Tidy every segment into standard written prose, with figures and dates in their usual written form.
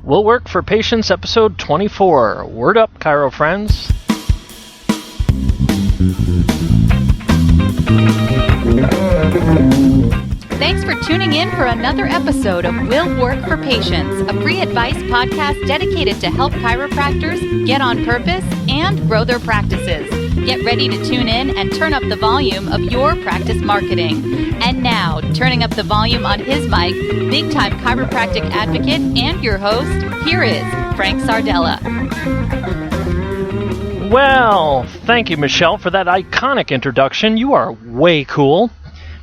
Will Work for Patients, episode 24. Word up, Chiro friends. Thanks for tuning in for another episode of Will Work for Patients, a free advice podcast dedicated to help chiropractors get on purpose and grow their practices. Get ready to tune in and turn up the volume of your practice marketing. And now, turning up the volume on his mic, big-time chiropractic advocate and your host, here is Frank Sardella. Well, thank you, Michelle, for that iconic introduction. You are way cool.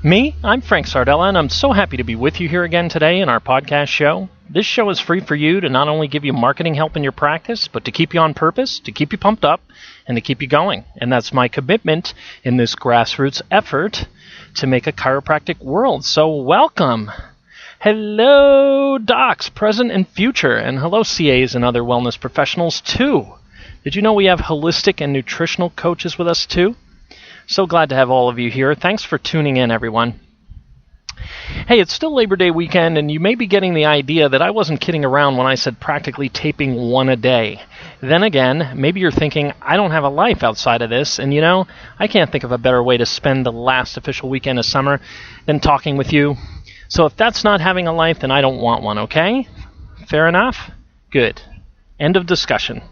Me, I'm Frank Sardella, and I'm so happy to be with you here again today in our podcast show. This show is free for you to not only give you marketing help in your practice, but to keep you on purpose, to keep you pumped up, and to keep you going. And that's my commitment in this grassroots effort to make a chiropractic world. So welcome. Hello, docs, present and future, and hello, CAs and other wellness professionals too. Did you know we have holistic and nutritional coaches with us too? So glad to have all of you here. Thanks for tuning in, everyone. Hey, it's still Labor Day weekend, and you may be getting the idea that I wasn't kidding around when I said practically taping one a day. Then again, maybe you're thinking, I don't have a life outside of this, and I can't think of a better way to spend the last official weekend of summer than talking with you. So if that's not having a life, then I don't want one, okay? Fair enough? Good. End of discussion.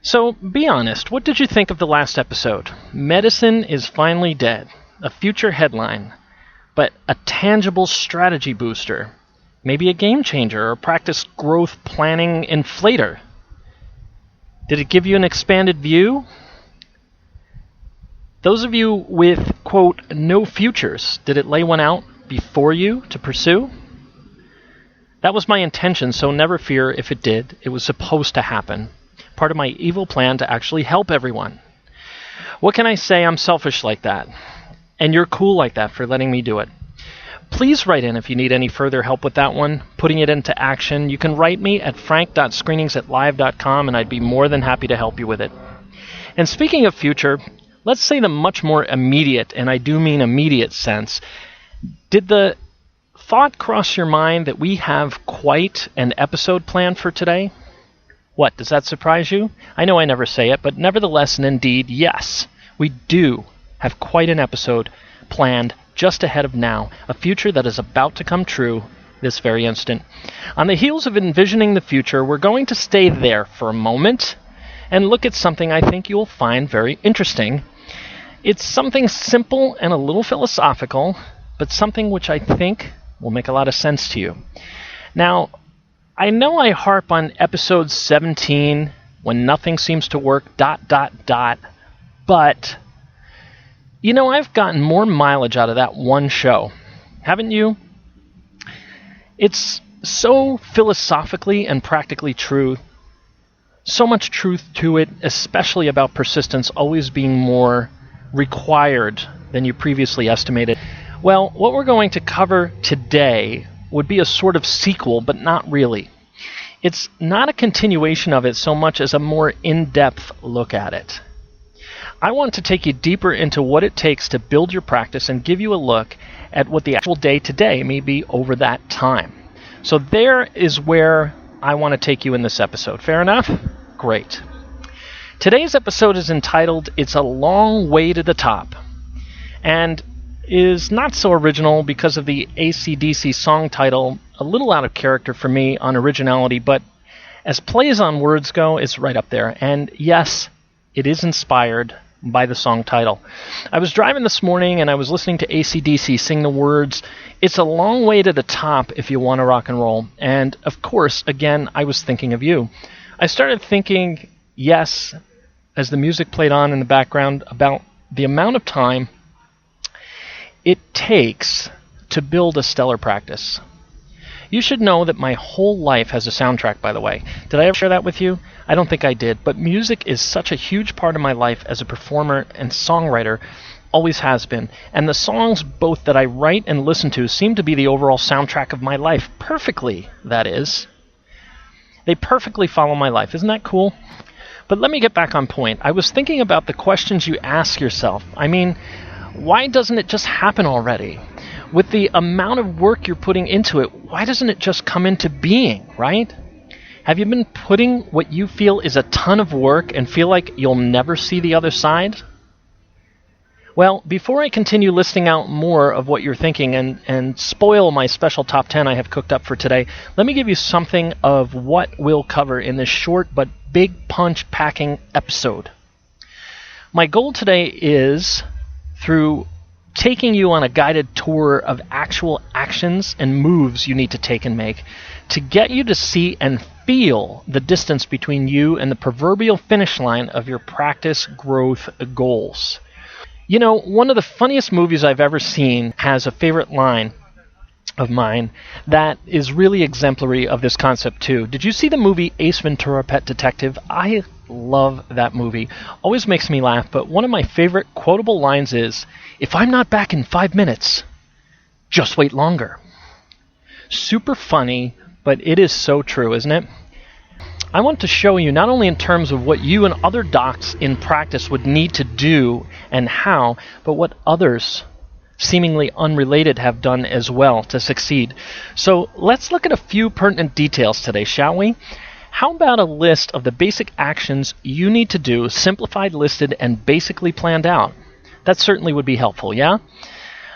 So, be honest, what did you think of the last episode? Medicine is finally dead. A future headline. But a tangible strategy booster. Maybe a game changer or a practice growth planning inflator. Did it give you an expanded view? Those of you with, quote, no futures, did it lay one out before you to pursue? That was my intention, so never fear if it did. It was supposed to happen. Part of my evil plan to actually help everyone. What can I say? I'm selfish like that. And you're cool like that for letting me do it. Please write in if you need any further help with that one, putting it into action. You can write me at frank.screenings@live.com, and I'd be more than happy to help you with it. And speaking of future, let's say the much more immediate, and I do mean immediate sense. Did the thought cross your mind that we have quite an episode planned for today? What, does that surprise you? I know I never say it, but nevertheless and indeed, yes, we do have quite an episode planned just ahead of now, a future that is about to come true this very instant. On the heels of envisioning the future, we're going to stay there for a moment and look at something I think you'll find very interesting. It's something simple and a little philosophical, but something which I think will make a lot of sense to you. Now, I know I harp on episode 17, when nothing seems to work, ... but, I've gotten more mileage out of that one show. Haven't you? It's so philosophically and practically true. So much truth to it, especially about persistence always being more required than you previously estimated. Well, what we're going to cover today would be a sort of sequel, but not really. It's not a continuation of it so much as a more in-depth look at it. I want to take you deeper into what it takes to build your practice and give you a look at what the actual day-to-day may be over that time. So there is where I want to take you in this episode. Fair enough? Great. Today's episode is entitled, It's a Long Way to the Top, and is not so original because of the AC/DC song title, a little out of character for me on originality, but as plays on words go, it's right up there. And yes, it is inspired by the song title. I was driving this morning and I was listening to AC/DC sing the words, "It's a long way to the top if you want to rock and roll." And of course, again, I was thinking of you. I started thinking, yes, as the music played on in the background, about the amount of time it takes to build a stellar practice. You should know that my whole life has a soundtrack, by the way. Did I ever share that with you? I don't think I did, but music is such a huge part of my life as a performer and songwriter, always has been. And the songs both that I write and listen to seem to be the overall soundtrack of my life. Perfectly, that is. They perfectly follow my life. Isn't that cool? But let me get back on point. I was thinking about the questions you ask yourself. I mean, why doesn't it just happen already? With the amount of work you're putting into it, why doesn't it just come into being, right? Have you been putting what you feel is a ton of work and feel like you'll never see the other side? Well, before I continue listing out more of what you're thinking and spoil my special top 10 I have cooked up for today, let me give you something of what we'll cover in this short but big punch-packing episode. My goal today is, through taking you on a guided tour of actual actions and moves you need to take and make, to get you to see and feel the distance between you and the proverbial finish line of your practice growth goals. You know, one of the funniest movies I've ever seen has a favorite line of mine that is really exemplary of this concept too. Did you see the movie Ace Ventura: Pet Detective? I love that movie. Always makes me laugh, but one of my favorite quotable lines is, "If I'm not back in 5 minutes, just wait longer." Super funny, but it is so true, isn't it? I want to show you not only in terms of what you and other docs in practice would need to do and how, but what others seemingly unrelated have done as well to succeed. So let's look at a few pertinent details today, shall we? How about a list of the basic actions you need to do, simplified, listed, and basically planned out? That certainly would be helpful, yeah?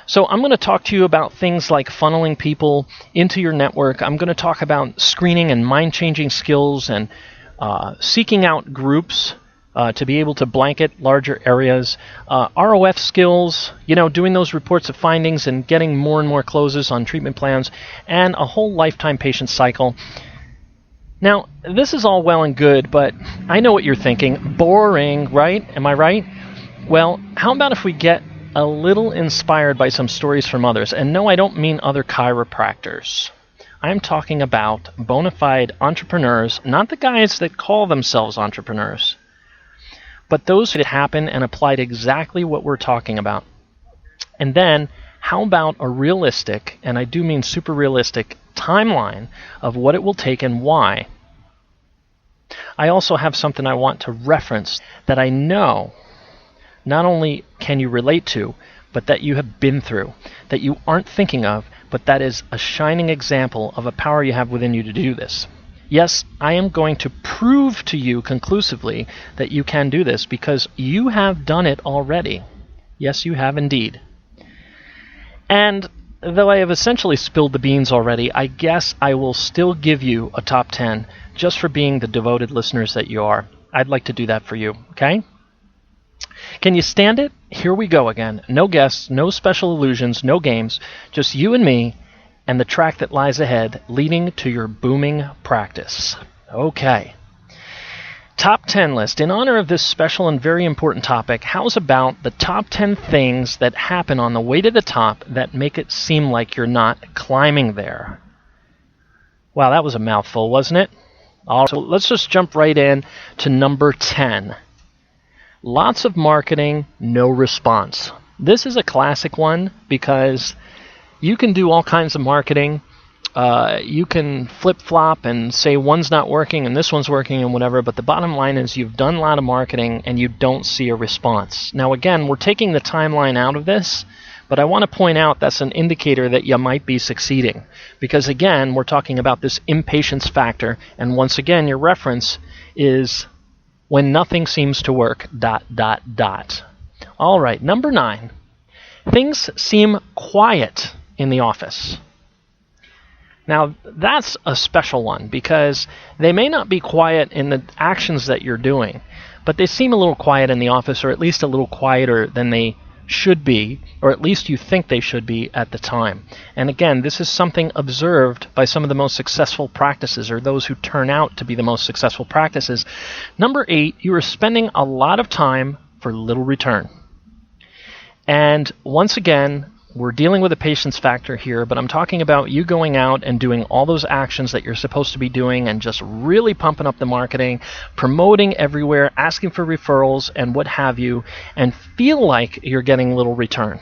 So I'm going to talk to you about things like funneling people into your network. I'm going to talk about screening and mind-changing skills and seeking out groups to be able to blanket larger areas, ROF skills, doing those reports of findings and getting more and more closes on treatment plans, and a whole lifetime patient cycle. Now, this is all well and good, but I know what you're thinking. Boring, right? Am I right? Well, how about if we get a little inspired by some stories from others? And no, I don't mean other chiropractors. I'm talking about bona fide entrepreneurs, not the guys that call themselves entrepreneurs, but those that happen and applied exactly what we're talking about. And then, how about a realistic, and I do mean super realistic, timeline of what it will take and why? I also have something I want to reference that I know not only can you relate to, but that you have been through, that you aren't thinking of, but that is a shining example of a power you have within you to do this. Yes, I am going to prove to you conclusively that you can do this because you have done it already. Yes, you have indeed. And though I have essentially spilled the beans already, I guess I will still give you a top 10 just for being the devoted listeners that you are. I'd like to do that for you, okay? Can you stand it? Here we go again. No guests, no special illusions, no games, just you and me and the track that lies ahead leading to your booming practice. Okay. Top 10 list. In honor of this special and very important topic, how's about the top 10 things that happen on the way to the top that make it seem like you're not climbing there? Wow, that was a mouthful, wasn't it? All right, so let's just jump right in to number 10. Lots of marketing, no response. This is a classic one because you can do all kinds of marketing. You can flip-flop and say one's not working and this one's working and whatever, but the bottom line is you've done a lot of marketing and you don't see a response. Now again, we're taking the timeline out of this, but I want to point out that's an indicator that you might be succeeding. Because again, we're talking about this impatience factor, and once again, your reference is when nothing seems to work, ... All right, number 9. Things seem quiet in the office. Now, that's a special one because they may not be quiet in the actions that you're doing, but they seem a little quiet in the office, or at least a little quieter than they should be, or at least you think they should be at the time. And again, this is something observed by some of the most successful practices, or those who turn out to be the most successful practices. Number 8, you are spending a lot of time for little return. And once again, we're dealing with a patience factor here, but I'm talking about you going out and doing all those actions that you're supposed to be doing and just really pumping up the marketing, promoting everywhere, asking for referrals and what have you, and feel like you're getting little return.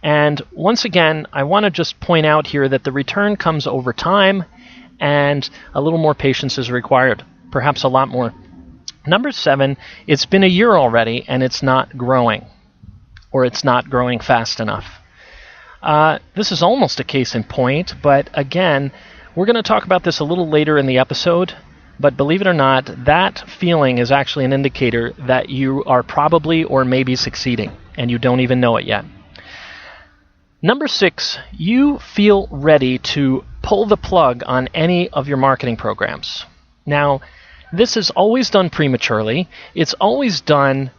And once again, I want to just point out here that the return comes over time and a little more patience is required, perhaps a lot more. Number 7, it's been a year already and it's not growing, or it's not growing fast enough. This is almost a case in point, but again, we're going to talk about this a little later in the episode. But believe it or not, that feeling is actually an indicator that you are probably or maybe succeeding, and you don't even know it yet. Number 6, you feel ready to pull the plug on any of your marketing programs. Now, this is always done prematurely. It's always done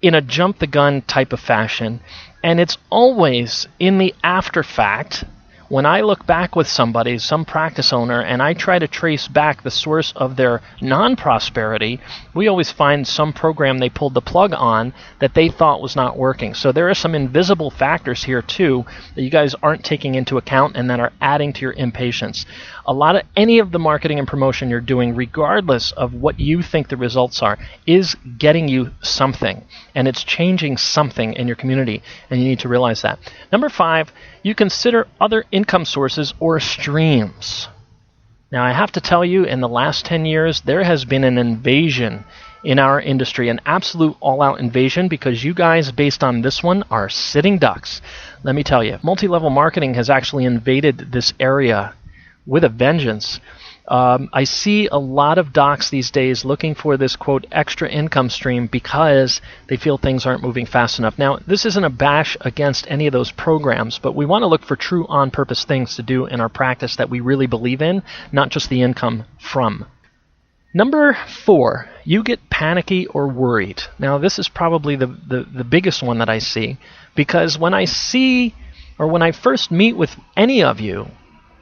in a jump-the-gun type of fashion, and it's always in the after fact. When I look back with somebody, some practice owner, and I try to trace back the source of their non-prosperity, we always find some program they pulled the plug on that they thought was not working. So there are some invisible factors here too that you guys aren't taking into account and that are adding to your impatience. Any of the marketing and promotion you're doing, regardless of what you think the results are, is getting you something, and it's changing something in your community, and you need to realize that. Number 5, you consider other income sources or streams. Now, I have to tell you, in the last 10 years, there has been an invasion in our industry, an absolute all-out invasion, because you guys, based on this one, are sitting ducks. Let me tell you, multi-level marketing has actually invaded this area with a vengeance. I see a lot of docs these days looking for this, quote, extra income stream because they feel things aren't moving fast enough. Now, this isn't a bash against any of those programs, but we want to look for true on-purpose things to do in our practice that we really believe in, not just the income from. Number 4, you get panicky or worried. Now, this is probably the biggest one that I see, because when I first meet with any of you,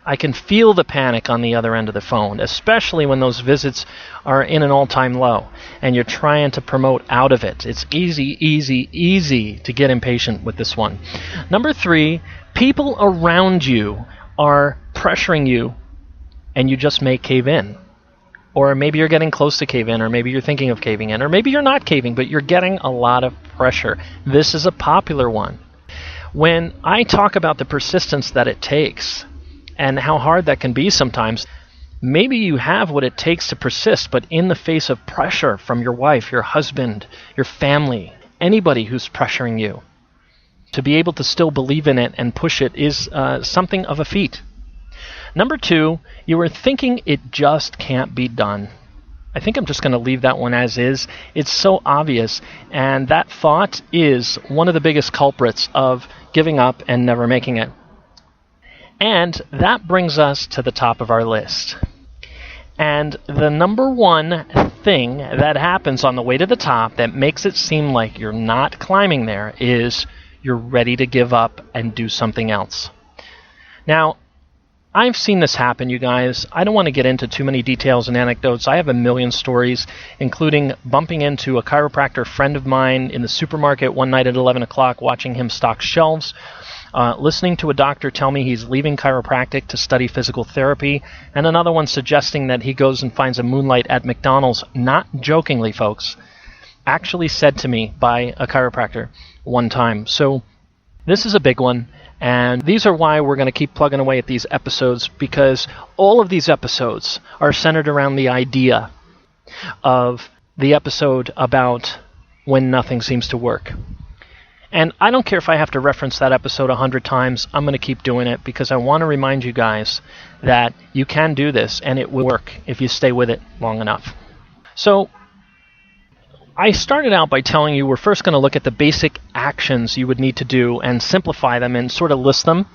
I can feel the panic on the other end of the phone, especially when those visits are in an all-time low and you're trying to promote out of it. It's easy to get impatient with this one. Number 3, people around you are pressuring you and you just may cave in. Or maybe you're getting close to cave in, or maybe you're thinking of caving in, or maybe you're not caving, but you're getting a lot of pressure. This is a popular one. When I talk about the persistence that it takes, and how hard that can be sometimes, maybe you have what it takes to persist, but in the face of pressure from your wife, your husband, your family, anybody who's pressuring you, to be able to still believe in it and push it is something of a feat. Number 2, you are thinking it just can't be done. I think I'm just going to leave that one as is. It's so obvious, and that thought is one of the biggest culprits of giving up and never making it. And that brings us to the top of our list. And the number 1 thing that happens on the way to the top that makes it seem like you're not climbing there is you're ready to give up and do something else. Now, I've seen this happen, you guys. I don't want to get into too many details and anecdotes. I have a million stories, including bumping into a chiropractor friend of mine in the supermarket one night at 11 o'clock, watching him stock shelves, listening to a doctor tell me he's leaving chiropractic to study physical therapy, and another one suggesting that he goes and finds a moonlight at McDonald's, not jokingly, folks, actually said to me by a chiropractor one time. So this is a big one, and these are why we're going to keep plugging away at these episodes, because all of these episodes are centered around the idea of the episode about when nothing seems to work. And I don't care if I have to reference that episode 100 times. I'm going to keep doing it because I want to remind you guys that you can do this and it will work if you stay with it long enough. So I started out by telling you we're first going to look at the basic actions you would need to do and simplify them and sort of list them.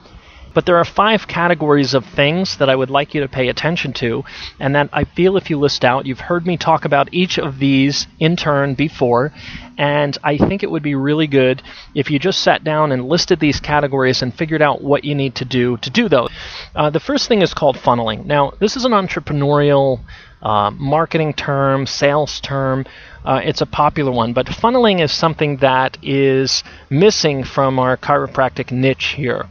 But there are 5 categories of things that I would like you to pay attention to, and that I feel if you list out, you've heard me talk about each of these in turn before, and I think it would be really good if you just sat down and listed these categories and figured out what you need to do those. The first thing is called funneling. Now, this is an entrepreneurial marketing term, sales term. It's a popular one, but funneling is something that is missing from our chiropractic niche here.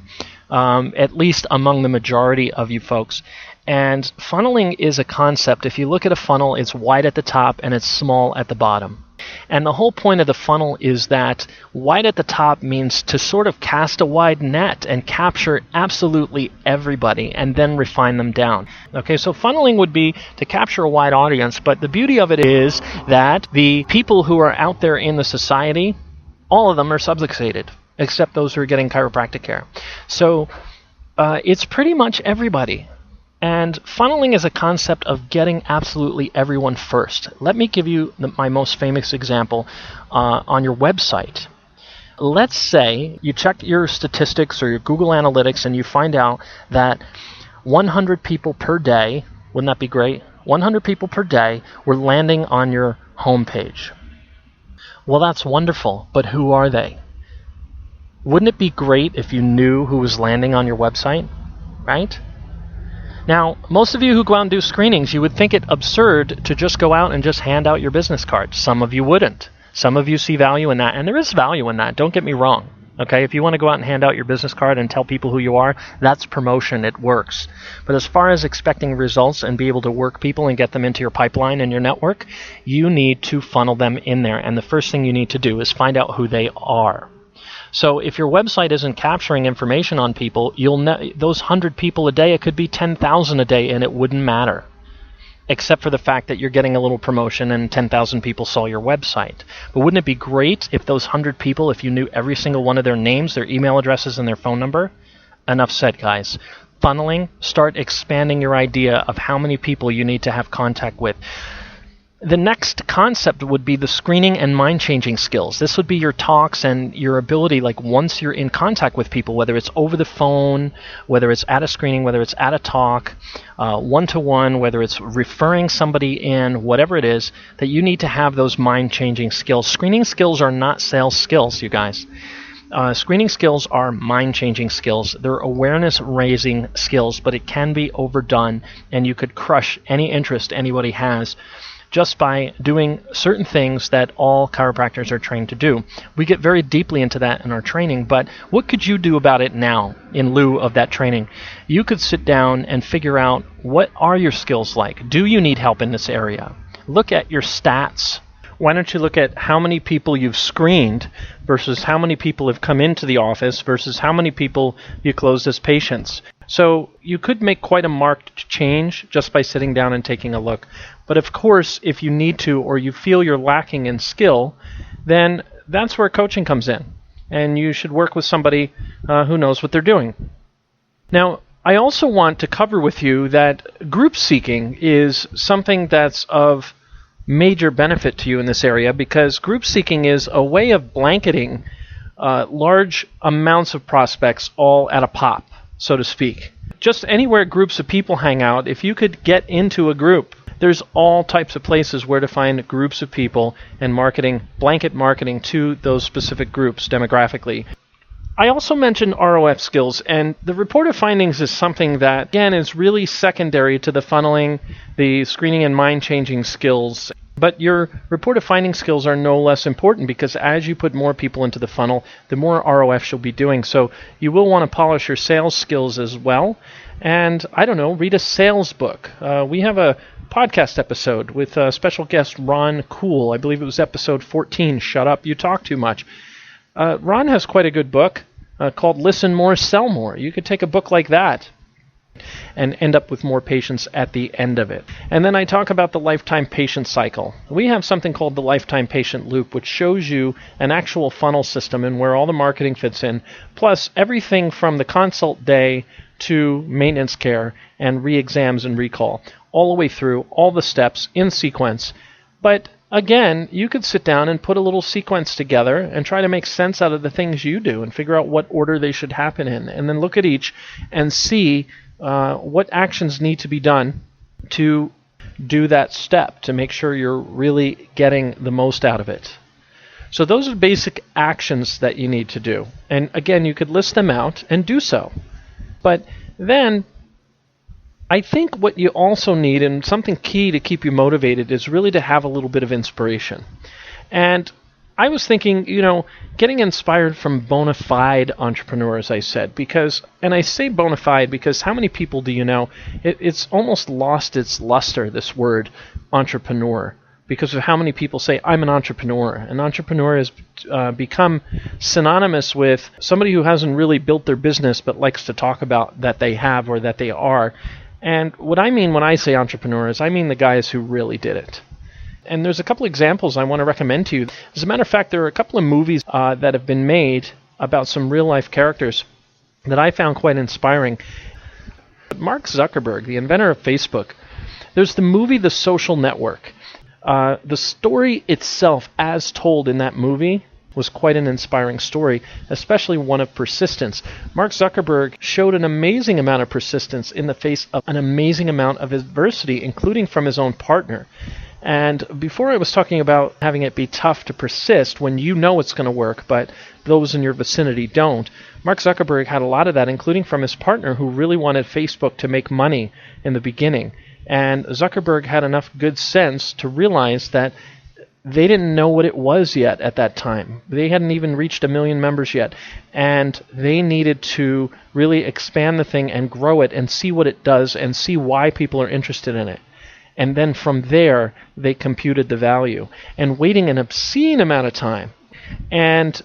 At least among the majority of you folks. And funneling is a concept. If you look at a funnel, it's wide at the top and it's small at the bottom. And the whole point of the funnel is that wide at the top means to sort of cast a wide net and capture absolutely everybody and then refine them down. Okay, so funneling would be to capture a wide audience, but the beauty of it is that the people who are out there in the society, all of them are subluxated, except those who are getting chiropractic care. So it's pretty much everybody. And funneling is a concept of getting absolutely everyone first. Let me give you my most famous example on your website. Let's say you check your statistics or your Google Analytics and you find out that 100 people per day, wouldn't that be great? 100 people per day were landing on your homepage. Well, that's wonderful, but who are they? Wouldn't it be great if you knew who was landing on your website, right? Now, most of you who go out and do screenings, you would think it absurd to just go out and just hand out your business cards. Some of you wouldn't. Some of you see value in that, and there is value in that. Don't get me wrong. Okay, if you want to go out and hand out your business card and tell people who you are, that's promotion. It works. But as far as expecting results and be able to work people and get them into your pipeline and your network, you need to funnel them in there. And the first thing you need to do is find out who they are. So if your website isn't capturing information on people, those 100 people a day, it could be 10,000 a day, and it wouldn't matter. Except for the fact that you're getting a little promotion and 10,000 people saw your website. But wouldn't it be great if those 100 people, if you knew every single one of their names, their email addresses, and their phone number? Enough said, guys. Funneling, start expanding your idea of how many people you need to have contact with. The next concept would be the screening and mind-changing skills. This would be your talks and your ability, like once you're in contact with people, whether it's over the phone, whether it's at a screening, whether it's at a talk, one-to-one, whether it's referring somebody in, whatever it is, that you need to have those mind-changing skills. Screening skills are not sales skills, you guys. Screening skills are mind-changing skills. They're awareness-raising skills, but it can be overdone, and you could crush any interest anybody has just by doing certain things that all chiropractors are trained to do. We get very deeply into that in our training, but what could you do about it now in lieu of that training? You could sit down and figure out, what are your skills like? Do you need help in this area? Look at your stats. Why don't you look at how many people you've screened versus how many people have come into the office versus how many people you closed as patients? So you could make quite a marked change just by sitting down and taking a look. But of course, if you need to or you feel you're lacking in skill, then that's where coaching comes in. And you should work with somebody who knows what they're doing. Now, I also want to cover with you that group seeking is something that's of major benefit to you in this area, because group seeking is a way of blanketing large amounts of prospects all at a pop, so to speak. Just anywhere groups of people hang out, if you could get into a group, there's all types of places where to find groups of people and marketing, blanket marketing to those specific groups demographically. I also mentioned ROF skills, and the report of findings is something that, again, is really secondary to the funneling, the screening and mind-changing skills. But your report of findings skills are no less important, because as you put more people into the funnel, the more ROF you'll be doing. So you will want to polish your sales skills as well. And, I don't know, read a sales book. We have a podcast episode with special guest Ron Cool. I believe it was episode 14, Shut Up, You Talk Too Much. Ron has quite a good book called Listen More, Sell More. You could take a book like that and end up with more patients at the end of it. And then I talk about the lifetime patient cycle. We have something called the lifetime patient loop, which shows you an actual funnel system and where all the marketing fits in, plus everything from the consult day to maintenance care and re-exams and recall, all the way through, all the steps in sequence. But again, you could sit down and put a little sequence together and try to make sense out of the things you do and figure out what order they should happen in, and then look at each and see what actions need to be done to do that step to make sure you're really getting the most out of it. So those are basic actions that you need to do. And again, you could list them out and do so. But then I think what you also need, and something key to keep you motivated, is really to have a little bit of inspiration. And I was thinking, getting inspired from bona fide entrepreneurs, I said, because, and I say bona fide because how many people do you know, it's almost lost its luster, this word entrepreneur, because of how many people say, I'm an entrepreneur. An entrepreneur has become synonymous with somebody who hasn't really built their business but likes to talk about that they have or that they are. And what I mean when I say entrepreneurs, I mean the guys who really did it. And there's a couple examples I want to recommend to you. As a matter of fact, there are a couple of movies that have been made about some real-life characters that I found quite inspiring. Mark Zuckerberg, the inventor of Facebook, there's the movie The Social Network. The story itself, as told in that movie, was quite an inspiring story, especially one of persistence. Mark Zuckerberg showed an amazing amount of persistence in the face of an amazing amount of adversity, including from his own partner. And before I was talking about having it be tough to persist when you know it's going to work, but those in your vicinity don't, Mark Zuckerberg had a lot of that, including from his partner, who really wanted Facebook to make money in the beginning. And Zuckerberg had enough good sense to realize that they didn't know what it was yet at that time. They hadn't even reached 1 million members yet. And they needed to really expand the thing and grow it and see what it does and see why people are interested in it. And then from there, they computed the value. And waiting an obscene amount of time. And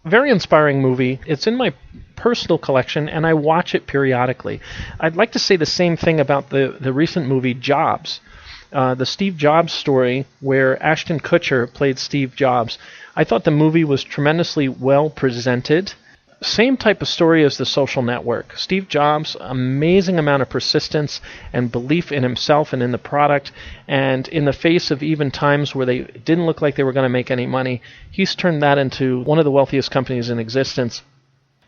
very inspiring movie. It's in my personal collection, and I watch it periodically. I'd like to say the same thing about the recent movie Jobs. The Steve Jobs story, where Ashton Kutcher played Steve Jobs. I thought the movie was tremendously well presented. Same type of story as The Social Network. Steve Jobs, amazing amount of persistence and belief in himself and in the product, and in the face of even times where they didn't look like they were going to make any money, he's turned that into one of the wealthiest companies in existence.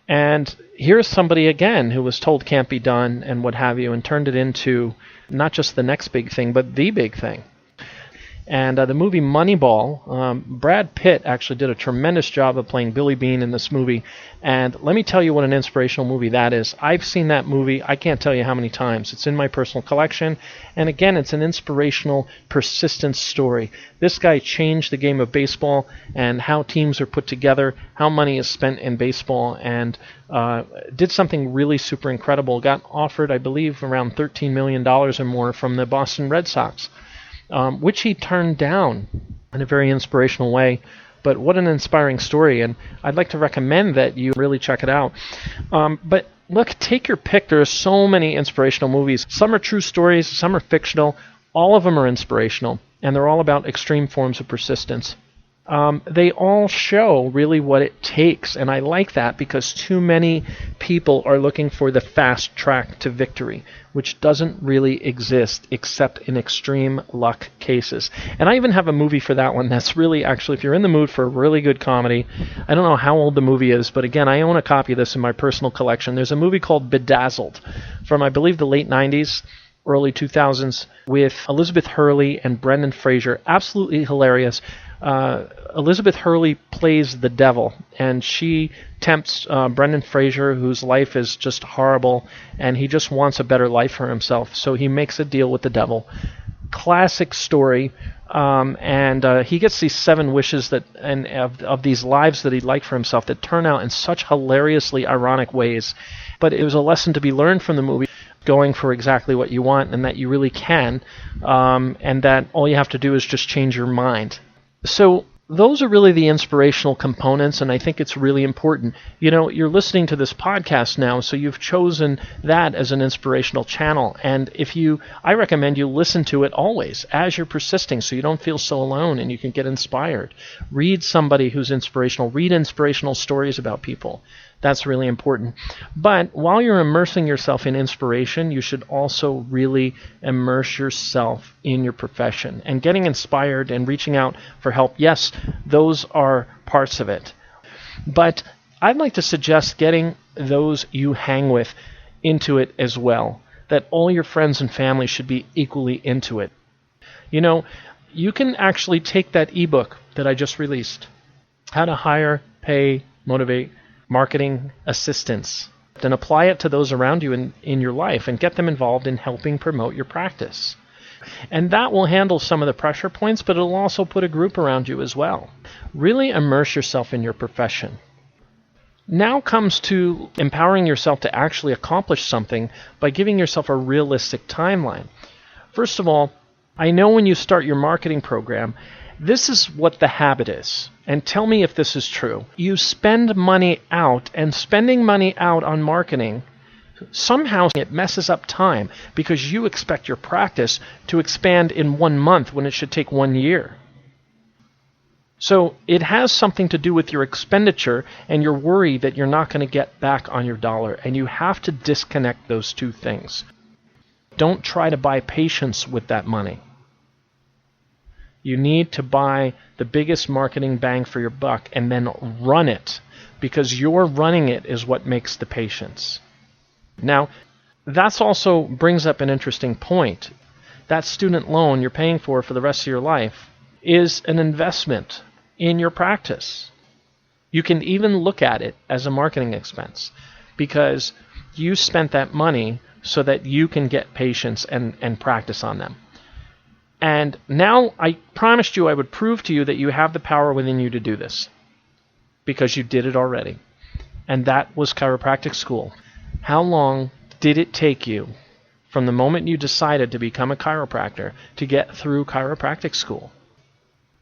And here's somebody again who was told can't be done and what have you, and turned it into not just the next big thing, but the big thing. And the movie Moneyball, Brad Pitt actually did a tremendous job of playing Billy Bean in this movie. And let me tell you what an inspirational movie that is. I've seen that movie, I can't tell you how many times. It's in my personal collection. And again, it's an inspirational, persistent story. This guy changed the game of baseball and how teams are put together, how money is spent in baseball, and did something really super incredible. Got offered, I believe, around $13 million or more from the Boston Red Sox. Which he turned down in a very inspirational way. But what an inspiring story, and I'd like to recommend that you really check it out. But look, take your pick. There are so many inspirational movies. Some are true stories, some are fictional. All of them are inspirational, and they're all about extreme forms of persistence. They all show really what it takes, and I like that because too many people are looking for the fast track to victory, which doesn't really exist except in extreme luck cases. And I even have a movie for that one that's really, actually, if you're in the mood for a really good comedy, I don't know how old the movie is, but again, I own a copy of this in my personal collection. There's a movie called Bedazzled from, I believe, the late 90s. Early 2000s with Elizabeth Hurley and Brendan Fraser. Absolutely hilarious. Elizabeth Hurley plays the devil, and she tempts Brendan Fraser, whose life is just horrible, and he just wants a better life for himself. So he makes a deal with the devil. Classic story. And he gets these 7 wishes that, and of these lives that he'd like for himself that turn out in such hilariously ironic ways. But it was a lesson to be learned from the movie, going for exactly what you want, and that you really can, and that all you have to do is just change your mind. So those are really the inspirational components, and I think it's really important. You know, you're listening to this podcast now, so you've chosen that as an inspirational channel. And I recommend you listen to it always as you're persisting, so you don't feel so alone and you can get inspired. Read somebody who's inspirational. Read inspirational stories about people. That's really important. But while you're immersing yourself in inspiration, you should also really immerse yourself in your profession. And getting inspired and reaching out for help, yes, those are parts of it. But I'd like to suggest getting those you hang with into it as well. That all your friends and family should be equally into it. You know, you can actually take that ebook that I just released, How to Hire, Pay, Motivate Marketing Assistants, and apply it to those around you in your life and get them involved in helping promote your practice. And that will handle some of the pressure points, but it'll also put a group around you as well. Really immerse yourself in your profession. Now comes to empowering yourself to actually accomplish something by giving yourself a realistic timeline. First of all, I know when you start your marketing program, this is what the habit is. And tell me if this is true. You spend money out, and spending money out on marketing, somehow it messes up time because you expect your practice to expand in 1 month when it should take 1 year. So it has something to do with your expenditure and your worry that you're not going to get back on your dollar. And you have to disconnect those two things. Don't try to buy patience with that money. You need to buy the biggest marketing bang for your buck and then run it, because your running it is what makes the patience. Now, that also brings up an interesting point. That student loan you're paying for the rest of your life is an investment in your practice. You can even look at it as a marketing expense because you spent that money so that you can get patients and practice on them. And now I promised you I would prove to you that you have the power within you to do this, because you did it already. And that was chiropractic school. How long did it take you from the moment you decided to become a chiropractor to get through chiropractic school?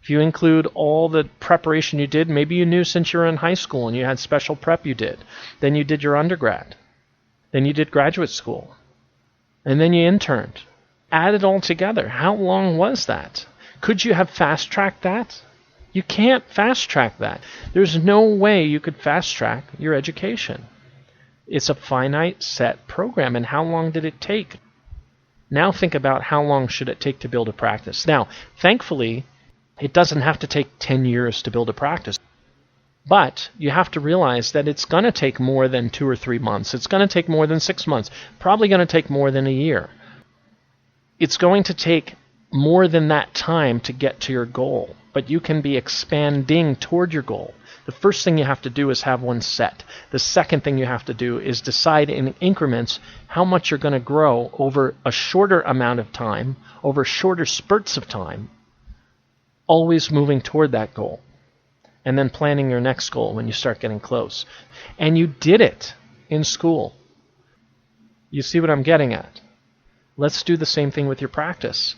If you include all the preparation you did, maybe you knew since you were in high school and you had special prep you did. Then you did your undergrad. Then you did graduate school. And then you interned. Add it all together. How long was that? Could you have fast-tracked that? You can't fast-track that. There's no way you could fast-track your education. It's a finite set program. And how long did it take? Now think about how long should it take to build a practice. Now, thankfully, it doesn't have to take 10 years to build a practice. But you have to realize that it's going to take more than 2 or 3 months. It's going to take more than 6 months. Probably going to take more than a year. It's going to take more than that time to get to your goal, but you can be expanding toward your goal. The first thing you have to do is have one set. The second thing you have to do is decide in increments how much you're going to grow over a shorter amount of time, over shorter spurts of time, always moving toward that goal, and then planning your next goal when you start getting close. And you did it in school. You see what I'm getting at? Let's do the same thing with your practice.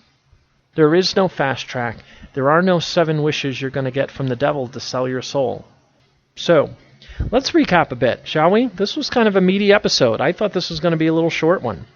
There is no fast track. There are no 7 wishes you're going to get from the devil to sell your soul. So, let's recap a bit, shall we? This was kind of a meaty episode. I thought this was going to be a little short one.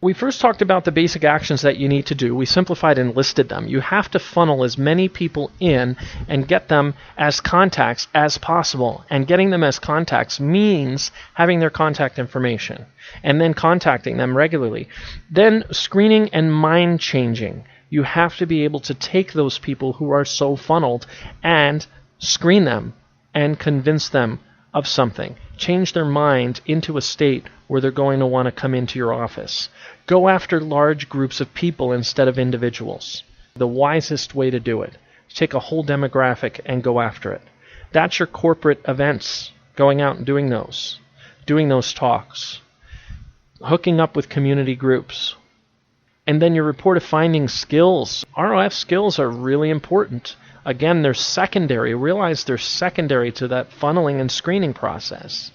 We first talked about the basic actions that you need to do. We simplified and listed them. You have to funnel as many people in and get them as contacts as possible. And getting them as contacts means having their contact information and then contacting them regularly. Then screening and mind changing. You have to be able to take those people who are so funneled and screen them and convince them of something. Change their mind into a state where they're going to want to come into your office. Go after large groups of people instead of individuals. The wisest way to do it. Take a whole demographic and go after it. That's your corporate events, going out and doing those talks, hooking up with community groups. And then your report of findings skills. ROF skills are really important. Again, they're secondary. Realize they're secondary to that funneling and screening process,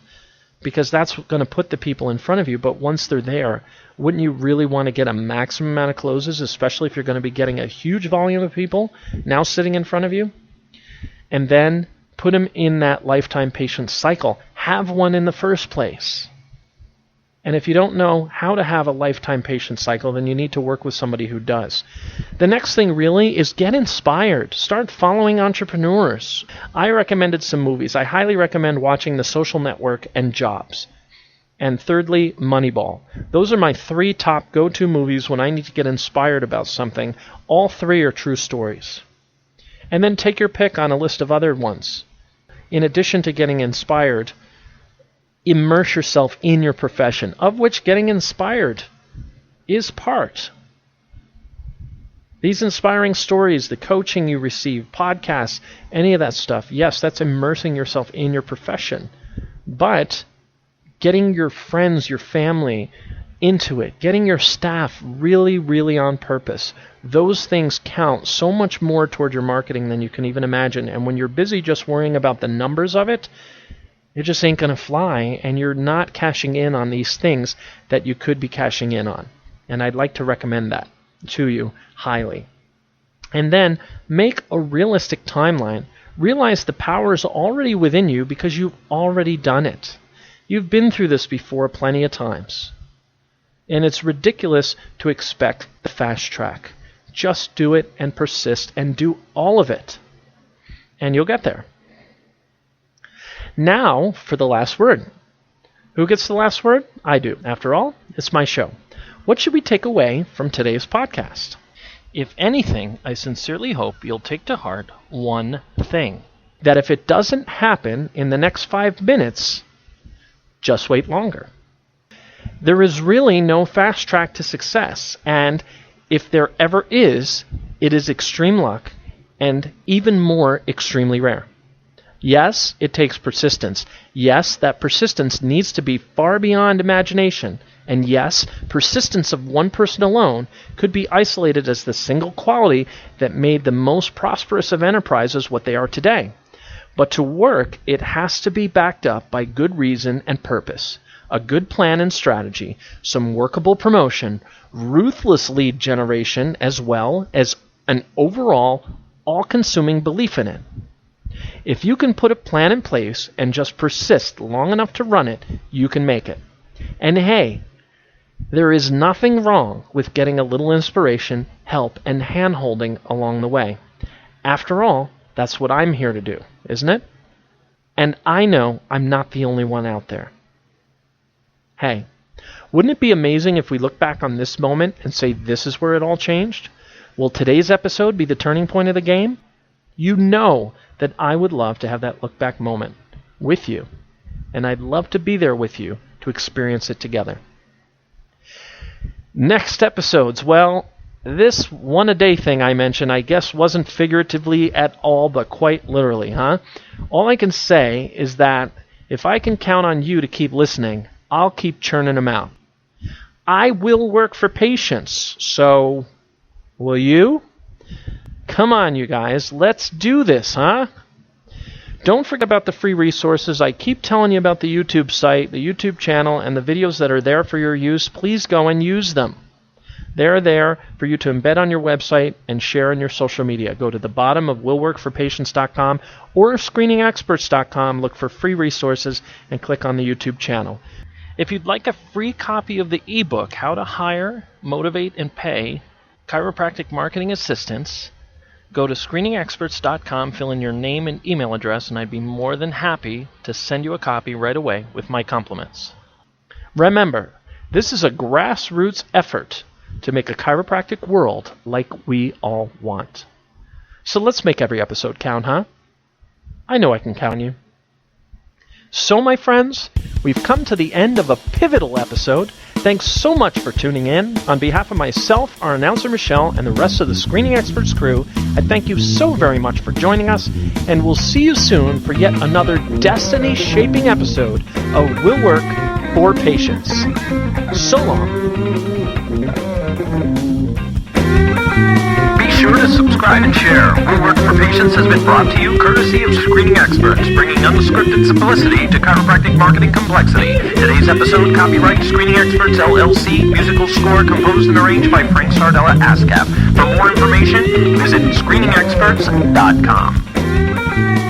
because that's going to put the people in front of you. But once they're there, wouldn't you really want to get a maximum amount of closes, especially if you're going to be getting a huge volume of people now sitting in front of you? And then put them in that lifetime patient cycle. Have one in the first place. And if you don't know how to have a lifetime patient cycle, then you need to work with somebody who does. The next thing really is get inspired. Start following entrepreneurs. I recommended some movies. I highly recommend watching The Social Network and Jobs. And thirdly, Moneyball. Those are my 3 top go-to movies when I need to get inspired about something. All 3 are true stories. And then take your pick on a list of other ones. In addition to getting inspired, immerse yourself in your profession, of which getting inspired is part. These inspiring stories, the coaching you receive, podcasts, any of that stuff, yes, that's immersing yourself in your profession. But getting your friends, your family into it, getting your staff really, really on purpose, those things count so much more toward your marketing than you can even imagine. And when you're busy just worrying about the numbers of it, it just ain't going to fly, and you're not cashing in on these things that you could be cashing in on. And I'd like to recommend that to you highly. And then make a realistic timeline. Realize the power is already within you because you've already done it. You've been through this before plenty of times. And it's ridiculous to expect the fast track. Just do it and persist and do all of it. and you'll get there. Now for the last word. Who gets the last word? I do. After all, it's my show. What should we take away from today's podcast? If anything, I sincerely hope you'll take to heart one thing. That if it doesn't happen in the next 5 minutes, just wait longer. There is really no fast track to success, and if there ever is, it is extreme luck and even more extremely rare. Yes, it takes persistence. Yes, that persistence needs to be far beyond imagination. And yes, persistence of one person alone could be isolated as the single quality that made the most prosperous of enterprises what they are today. But to work, it has to be backed up by good reason and purpose, a good plan and strategy, some workable promotion, ruthless lead generation, as well as an overall all-consuming belief in it. If you can put a plan in place and just persist long enough to run it, you can make it. And hey, there is nothing wrong with getting a little inspiration, help, and hand-holding along the way. After all, that's what I'm here to do, isn't it? And I know I'm not the only one out there. Hey, wouldn't it be amazing if we look back on this moment and say this is where it all changed? Will today's episode be the turning point of the game? You know that I would love to have that look-back moment with you, and I'd love to be there with you to experience it together. Next episodes, well, this one-a-day thing I mentioned, I guess, wasn't figuratively at all, but quite literally, huh? All I can say is that if I can count on you to keep listening, I'll keep churning them out. I will work for patience, so will you? Come on, you guys. Let's do this, huh? Don't forget about the free resources. I keep telling you about the YouTube site, the YouTube channel, and the videos that are there for your use. Please go and use them. They're there for you to embed on your website and share on your social media. Go to the bottom of willworkforpatients.com or screeningexperts.com, look for free resources, and click on the YouTube channel. If you'd like a free copy of the ebook, How to Hire, Motivate, and Pay Chiropractic Marketing Assistants, go to screeningexperts.com, fill in your name and email address, and I'd be more than happy to send you a copy right away with my compliments. Remember, this is a grassroots effort to make a chiropractic world like we all want. So let's make every episode count, huh? I know I can count on you. So, my friends, we've come to the end of a pivotal episode. Thanks so much for tuning in. On behalf of myself, our announcer Michelle, and the rest of the Screening Experts crew, I thank you so very much for joining us, and we'll see you soon for yet another destiny-shaping episode of Will Work for Patients. So long. Be sure to subscribe and share. Will Work for Patients has been brought to you courtesy of Screening Experts, bringing unscripted simplicity to chiropractic marketing complexity. Today's episode, copyright Screening Experts LLC, musical score composed and arranged by Frank Sardella ASCAP. For more information, visit screeningexperts.com.